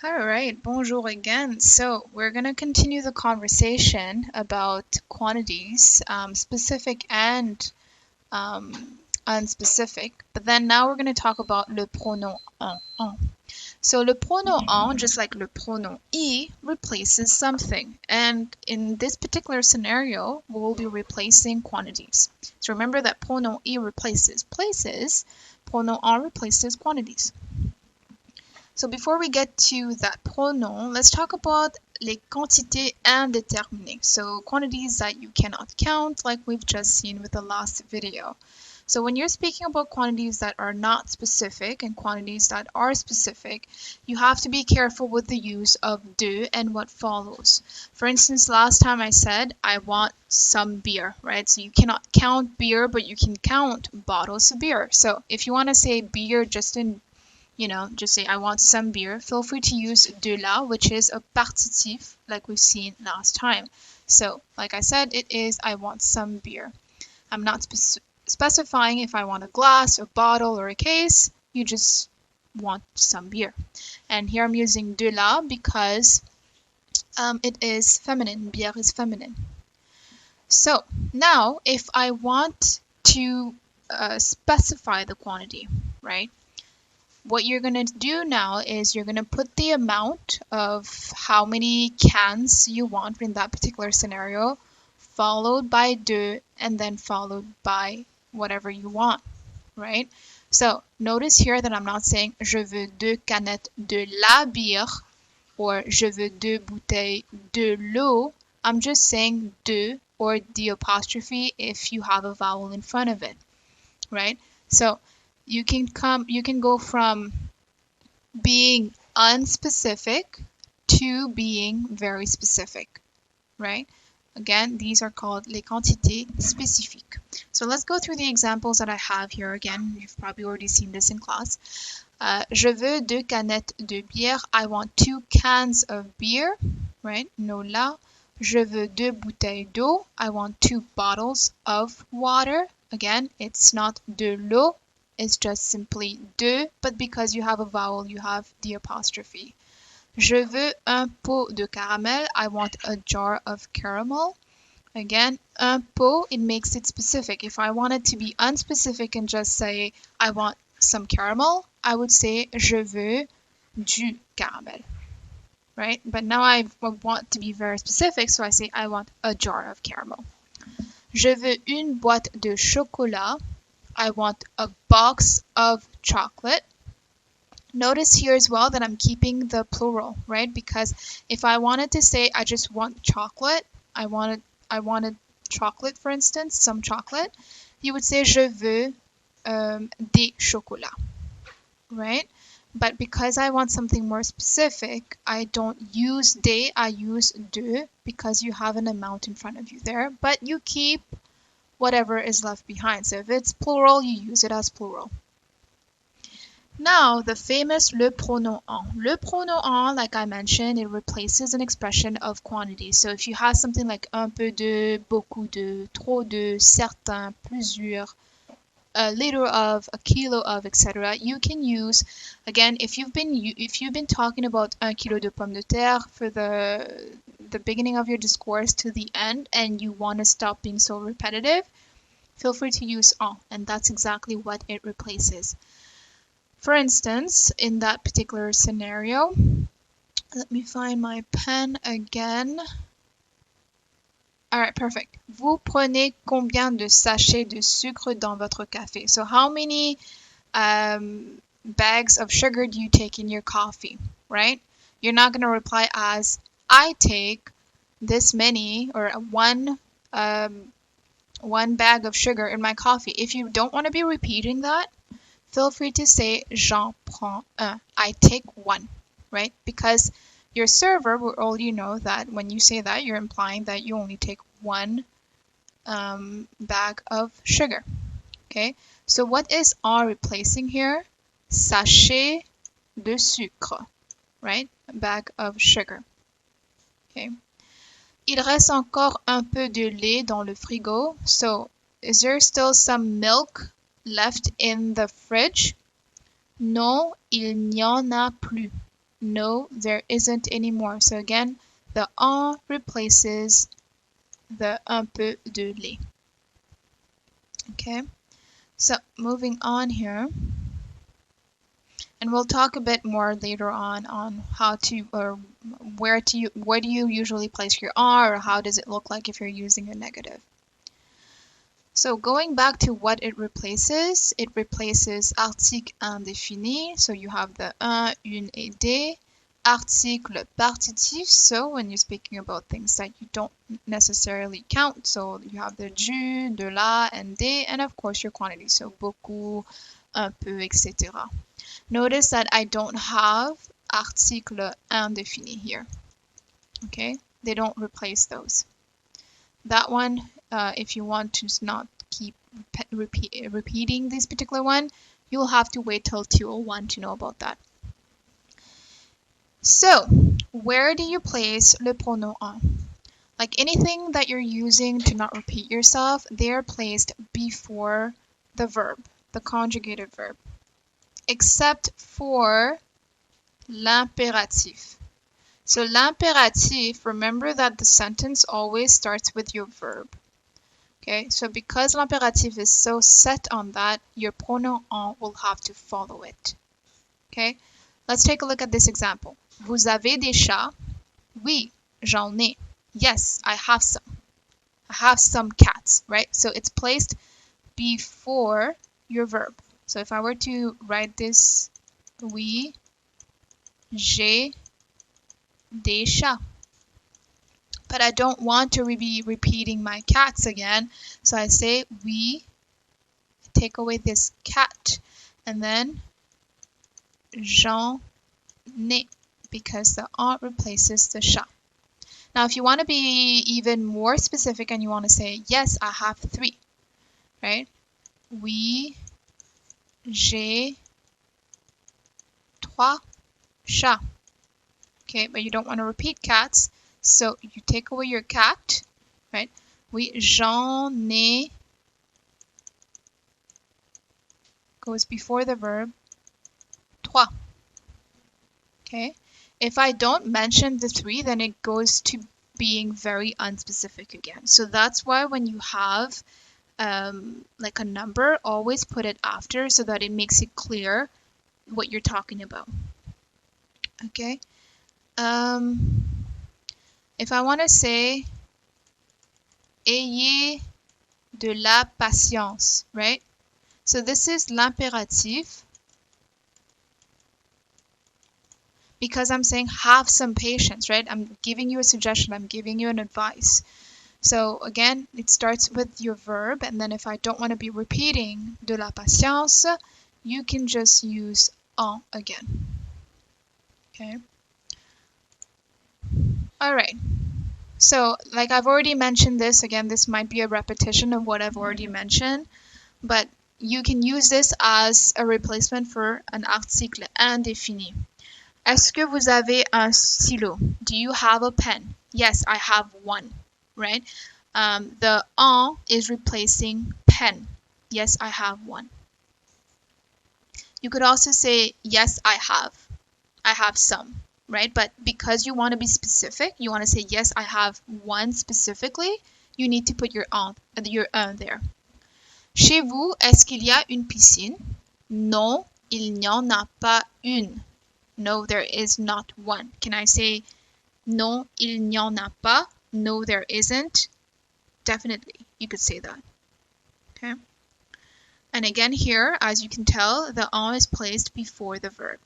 All right, bonjour again. So we're going to continue the conversation about quantities, specific and unspecific. But then now we're going to talk about le pronom en. So le pronom en, just like le pronom I, replaces something. And in this particular scenario, we will be replacing quantities. So remember that pronom I replaces places, pronom en replaces quantities. So before we get to that pronom, let's talk about les quantités indéterminées. So quantities that you cannot count, like we've just seen with the last video. So when you're speaking about quantities that are not specific and quantities that are specific, you have to be careful with the use of de and what follows. For instance, last time I said, I want some beer, right? So you cannot count beer, but you can count bottles of beer. So if you want to say beer just say I want some beer, feel free to use de la, which is a partitif, like we've seen last time. So, like I said, it is I want some beer. I'm not specifying if I want a glass, a bottle, or a case. You just want some beer. And here I'm using de la because it is feminine. Bière is feminine. So, now if I want to specify the quantity, right? What you're going to do now is you're going to put the amount of how many cans you want in that particular scenario, followed by de, and then followed by whatever you want, right? So notice here that I'm not saying je veux 2 canettes de la bière or je veux 2 bouteilles de l'eau. I'm just saying de or the apostrophe if you have a vowel in front of it, right? So you can go from being unspecific to being very specific, right? Again, these are called les quantités spécifiques. So let's go through the examples that I have here again. You've probably already seen this in class. Je veux 2 canettes de bière. I want 2 cans of beer, right? No la. Je veux 2 bouteilles d'eau. I want 2 bottles of water. Again, it's not de l'eau. It's just simply de, but because you have a vowel, you have the apostrophe. Je veux un pot de caramel. I want a jar of caramel. Again, un pot, it makes it specific. If I wanted to be unspecific and just say, I want some caramel, I would say, je veux du caramel, right? But now I want to be very specific, so I say, I want a jar of caramel. Je veux une boîte de chocolat. I want a box of chocolate. Notice here as well that I'm keeping the plural, right? Because if I wanted to say I just want chocolate, I wanted chocolate, for instance, some chocolate, you would say je veux des chocolats, right? But because I want something more specific, I don't use des, I use de, because you have an amount in front of you there, but you keep whatever is left behind. So if it's plural, you use it as plural. Now, the famous le pronom en. Le pronom en, like I mentioned, it replaces an expression of quantity. So if you have something like un peu de, beaucoup de, trop de, certain, plusieurs, a liter of, a kilo of, etc., you can use, again, if you've been talking about un kilo de pommes de terre for the beginning of your discourse to the end and you want to stop being so repetitive, feel free to use en, and that's exactly what it replaces. For instance, in that particular scenario, let me find my pen again. All right, perfect. Vous prenez combien de sachets de sucre dans votre café? So how many bags of sugar do you take in your coffee, right? You're not going to reply as I take this many or one bag of sugar in my coffee. If you don't want to be repeating that, feel free to say j'en prends un. I take one, right? Because your server will already know that when you say that, you're implying that you only take one bag of sugar. Okay, so what is en replacing here? Sachet de sucre, right? A bag of sugar. Okay. Il reste encore un peu de lait dans le frigo. So, is there still some milk left in the fridge? Non, il n'y en a plus. no, there isn't anymore. So again, the en replaces the un peu de les. Okay, so moving on here, and we'll talk a bit more later on how to or where do you usually place your en, or how does it look like if you're using a negative. So going back to what it replaces article indéfini. So you have the un, une et des. Article partitif. So when you're speaking about things that you don't necessarily count. So you have the du, de la, and des, and of course your quantity. So beaucoup, un peu, etc. Notice that I don't have article indéfini here. Okay, they don't replace those. That one, if you want to not keep repeating this particular one, you'll have to wait till 201 to know about that. So, where do you place le pronom en? Like anything that you're using to not repeat yourself, they're placed before the verb, the conjugated verb, except for l'impératif. So l'impératif, remember that the sentence always starts with your verb. Okay, so because l'impératif is so set on that, your pronom en will have to follow it. Okay, let's take a look at this example. Vous avez des chats? Oui, j'en ai. Yes, I have some. I have some cats, right? So it's placed before your verb. So if I were to write this, oui, j'ai des chats. But I don't want to be repeating my cats again. So I say oui, take away this cat, and then j'en ai, because the en replaces the chat. Now, if you want to be even more specific and you want to say, yes, I have 3, right? Oui, j'ai 3 chats. Okay, but you don't want to repeat cats, so you take away your cat, right? Oui, j'en ai goes before the verb 3. Okay, if I don't mention the 3, then it goes to being very unspecific again. So that's why when you have like a number, always put it after so that it makes it clear what you're talking about. Okay. If I want to say ayez de la patience, right? So this is l'impératif because I'm saying have some patience, right? I'm giving you a suggestion, I'm giving you an advice. So again, it starts with your verb, and then if I don't want to be repeating de la patience, you can just use en again. Okay. All right. So like I've already mentioned this, again, this might be a repetition of what I've already mentioned, but you can use this as a replacement for an article indéfini. Est-ce que vous avez un stylo? Do you have a pen? Yes, I have one, right? The en is replacing pen. Yes, I have one. You could also say, yes, I have some, right? But because you want to be specific, you want to say, yes, I have one specifically, you need to put your un there. Chez vous, est-ce qu'il y a une piscine? Non, il n'y en a pas une. No, there is not one. Can I say, non, il n'y en a pas? No, there isn't. Definitely, you could say that. Okay. And again here, as you can tell, the en is placed before the verb.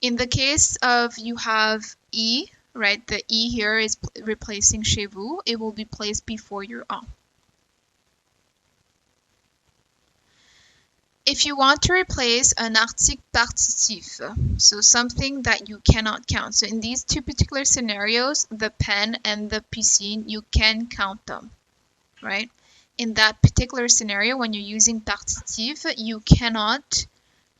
In the case of you have e, right, the e here is replacing chez vous, it will be placed before your en. If you want to replace an article partitif, so something that you cannot count. So in these two particular scenarios, the pen and the piscine, you can count them, right? In that particular scenario, when you're using partitif, you cannot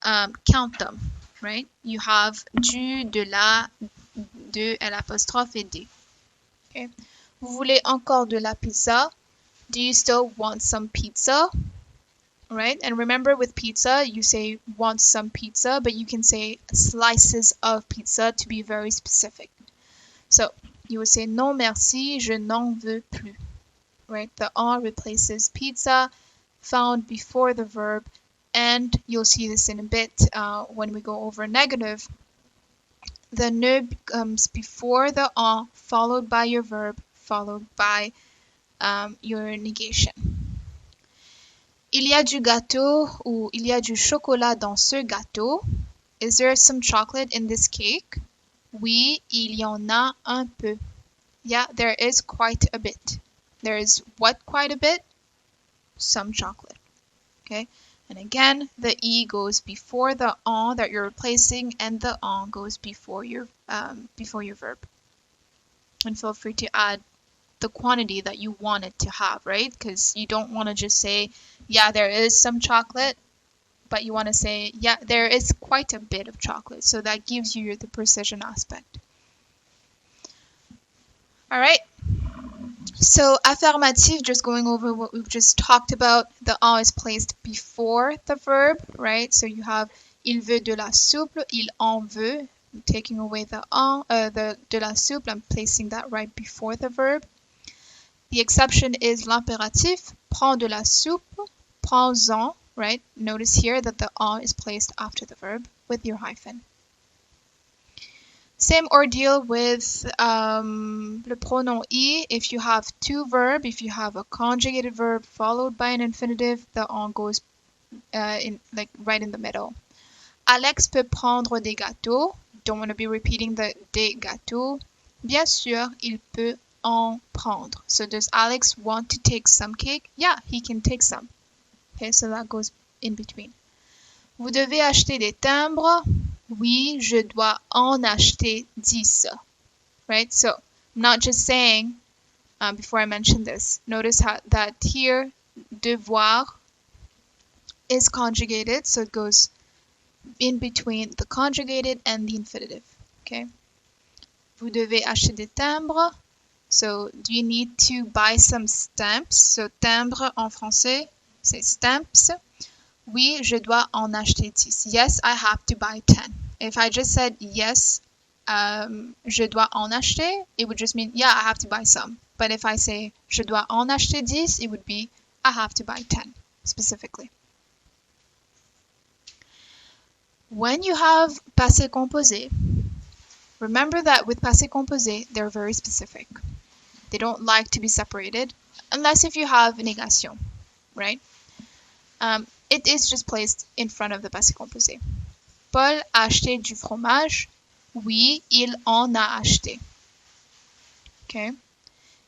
count them, right? You have du, de la, de, l'apostrophe et des. Okay. Vous voulez encore de la pizza? Do you still want some pizza? right? And remember with pizza, you say want some pizza, but you can say slices of pizza to be very specific. So you would say non merci, je n'en veux plus, right? The en replaces pizza, found before the verb, and you'll see this in a bit when we go over negative. The ne comes before the en, followed by your verb, followed by your negation. Il y a du gâteau ou il y a du chocolat dans ce gâteau. Is there some chocolate in this cake? Oui, il y en a un peu. Yeah, there is quite a bit. There is what quite a bit? Some chocolate. Okay, and again, the e goes before the en that you're replacing, and the en goes before your verb. And feel free to add the quantity that you want it to have, right? Because you don't want to just say, yeah, there is some chocolate, but you want to say, yeah, there is quite a bit of chocolate. So that gives you the precision aspect. All right. So affirmative, just going over what we've just talked about, the en is placed before the verb, right? So you have il veut de la soupe, il en veut. I'm taking away the en, the de la soupe, I'm placing that right before the verb. The exception is l'impératif, prends de la soupe, prends-en, right? Notice here that the en is placed after the verb with your hyphen. Same ordeal with le pronom I. If you have two verbs, if you have a conjugated verb followed by an infinitive, the en goes right in the middle. Alex peut prendre des gâteaux. Don't want to be repeating the des gâteaux. Bien sûr, il peut en prendre. So does Alex want to take some cake? Yeah, he can take some. Okay, so that goes in between. Vous devez acheter des timbres. Oui, je dois en acheter 10. Right? So I'm not just saying, before I mention this, notice that here, devoir is conjugated, so it goes in between the conjugated and the infinitive. Okay? Vous devez acheter des timbres. So do you need to buy some stamps? So timbre en français, c'est stamps. Oui, je dois en acheter 10. Yes, I have to buy 10. If I just said yes, je dois en acheter, it would just mean, yeah, I have to buy some. But if I say je dois en acheter 10, it would be I have to buy 10 specifically. When you have passé composé, remember that with passé composé, they're very specific. They don't like to be separated, unless if you have négation, right? It is just placed in front of the passé composé. Paul a acheté du fromage. Oui, il en a acheté. Okay.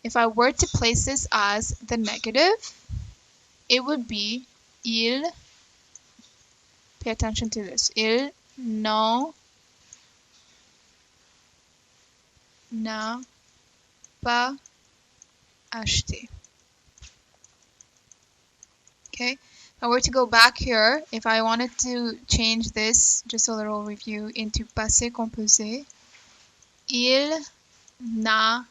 If I were to place this as the negative, it would be il, pay attention to this, il n'en a pas acheté. Okay. If I were to go back here, if I wanted to change this, just a little review, into passé composé, il n'a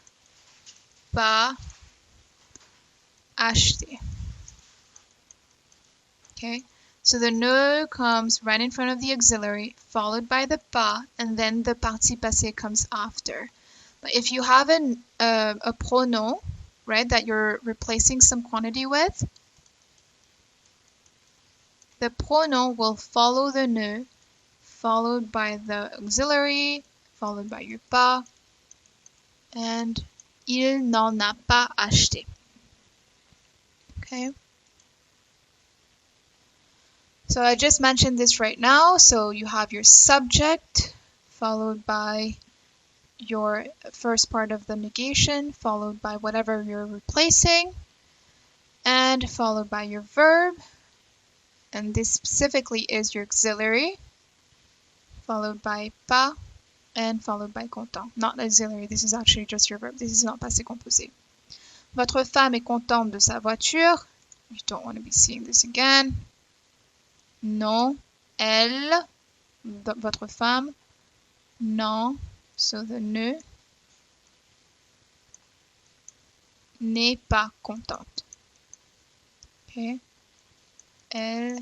pas acheté. Okay, so the ne comes right in front of the auxiliary, followed by the pas, and then the partie passée comes after. But if you have a pronom, right, that you're replacing some quantity with, the pronom will follow the ne, followed by the auxiliary, followed by your pas, and il n'en a pas acheté. Okay. So I just mentioned this right now. So you have your subject, followed by your first part of the negation, followed by whatever you're replacing, and followed by your verb. And this specifically is your auxiliary, followed by pas, and followed by content. Not auxiliary, this is actually just your verb. This is not passé composé. Votre femme est contente de sa voiture. You don't want to be seeing this again. Non, elle, votre femme, non, so the ne, n'est pas contente. Okay. Elle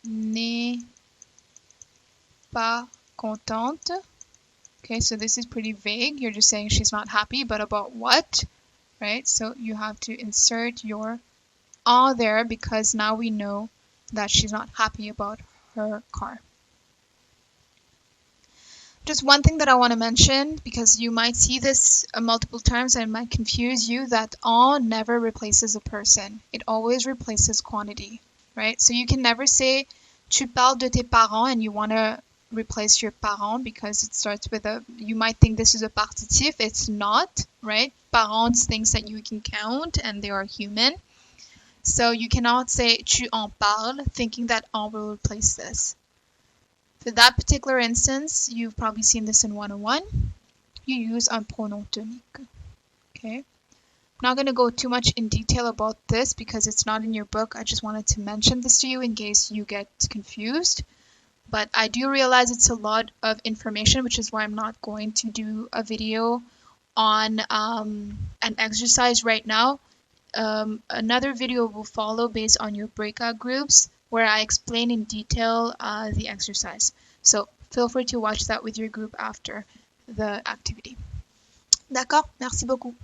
n'est pas contente. Okay, so this is pretty vague. You're just saying she's not happy, but about what? Right? So you have to insert your "en" there because now we know that she's not happy about her car. Just one thing that I want to mention, because you might see this multiple times and it might confuse you, that "en" never replaces a person. It always replaces quantity, right? So you can never say "tu parles de tes parents" and you want to replace your parents because it starts with a, you might think this is a partitif. It's not, right? Parents things that you can count and they are human. So you cannot say "tu en parles" thinking that "en" will replace this. For that particular instance, you've probably seen this in 101. You use un pronom tonique. Okay. I'm not going to go too much in detail about this because it's not in your book. I just wanted to mention this to you in case you get confused. But I do realize it's a lot of information, which is why I'm not going to do a video on an exercise right now. Another video will follow based on your breakout groups where I explain in detail the exercise. So feel free to watch that with your group after the activity. D'accord? Merci beaucoup.